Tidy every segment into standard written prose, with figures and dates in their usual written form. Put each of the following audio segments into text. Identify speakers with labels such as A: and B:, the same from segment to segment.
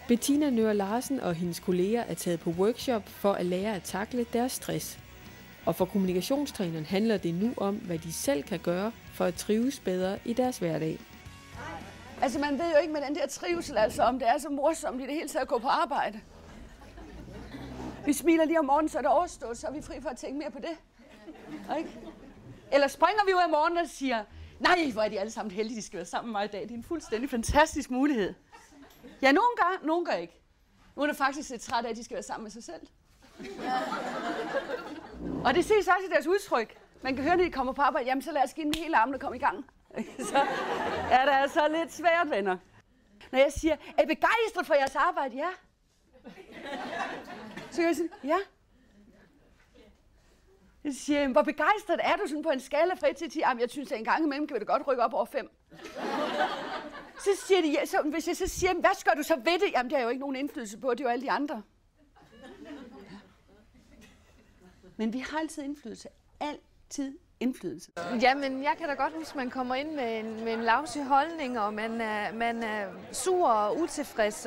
A: Bettina Nøhr Larsen og hendes kolleger er taget på workshop for at lære at takle deres stress. Og for kommunikationstræneren handler det nu om, hvad de selv kan gøre for at trives bedre i deres hverdag.
B: Altså man ved jo ikke med den der trivsel, altså om det er så morsomt i det hele taget at gå på arbejde. Vi smiler lige om morgenen, så er det overstået, så er vi fri for at tænke mere på det. Ikke? Eller springer vi ud af morgenen og siger, nej, hvor er de alle sammen heldige, de skal være sammen med mig i dag. Det er en fuldstændig fantastisk mulighed. Ja, nogen gør ikke. Nogle er faktisk lidt træt af, at de skal være sammen med sig selv. Og det ses også i deres udtryk. Man kan høre, når de kommer på arbejde, jamen så lad os give den hele armen og komme i gang. Så er det altså lidt svært, venner. Når jeg siger, er I begejstret for jeres arbejde? Ja. Så kan jeg sige, ja. Jeg siger, hvor begejstret er du sådan på en skala fra 1 til 10? Jamen, jeg synes, at en gang imellem kan vi da godt rykke op over 5. Så siger de, ja, så hvis jeg så siger, hvad skal du så ved det? Jamen, det har jo ikke nogen indflydelse på, det er jo alle de andre. Men vi har altid indflydelse. Altid indflydelse.
C: Jamen, jeg kan da godt huske, at man kommer ind med en lavsig holdning, og man er sur og utilfreds,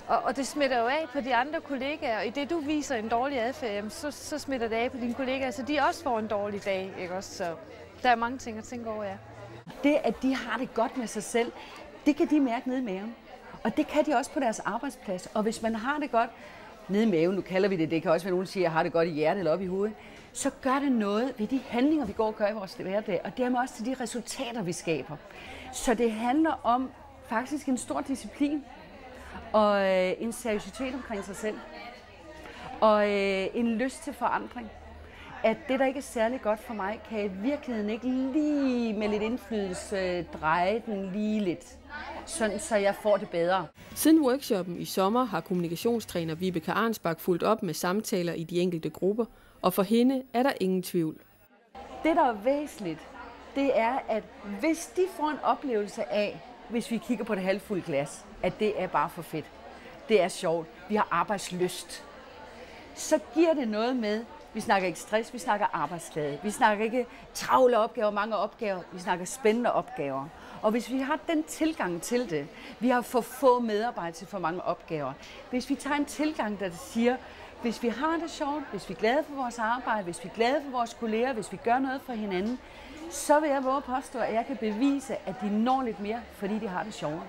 C: og det smitter jo af på de andre kollegaer. Og i det, du viser en dårlig adfærd, så smitter det af på dine kollegaer, så de også får en dårlig dag, ikke også? Så der er mange ting at tænke over, ja.
B: Det, at de har det godt med sig selv, det kan de mærke nede i maven. Og det kan de også på deres arbejdsplads. Og hvis man har det godt nede i maven, nu kalder vi det kan også være nogen, der siger, at jeg har det godt i hjertet eller op i hovedet, så gør det noget ved de handlinger, vi går og gør i vores hverdag, og dermed også til de resultater, vi skaber. Så det handler om faktisk en stor disciplin og en seriøsitet omkring sig selv og en lyst til forandring. At det, der ikke er særlig godt for mig, kan i virkeligheden ikke lige med lidt indflydelse dreje den lige lidt, sådan så jeg får det bedre.
A: Siden workshoppen i sommer har kommunikationstræner Vibeke Arnsbach fulgt op med samtaler i de enkelte grupper, og for hende er der ingen tvivl.
B: Det, der er væsentligt, det er, at hvis de får en oplevelse af, hvis vi kigger på det halvfulde glas, at det er bare for fedt, det er sjovt, vi har arbejdslyst, så giver det noget med, vi snakker ikke stress, vi snakker arbejdsglæde. Vi snakker ikke travle opgaver, mange opgaver, vi snakker spændende opgaver. Og hvis vi har den tilgang til det, vi har for få medarbejdere til for mange opgaver. Hvis vi tager en tilgang, der siger, hvis vi har det sjovt, hvis vi er glade for vores arbejde, hvis vi er glade for vores kolleger, hvis vi gør noget for hinanden, så vil jeg våge påstå, at jeg kan bevise, at de når lidt mere, fordi de har det sjovt.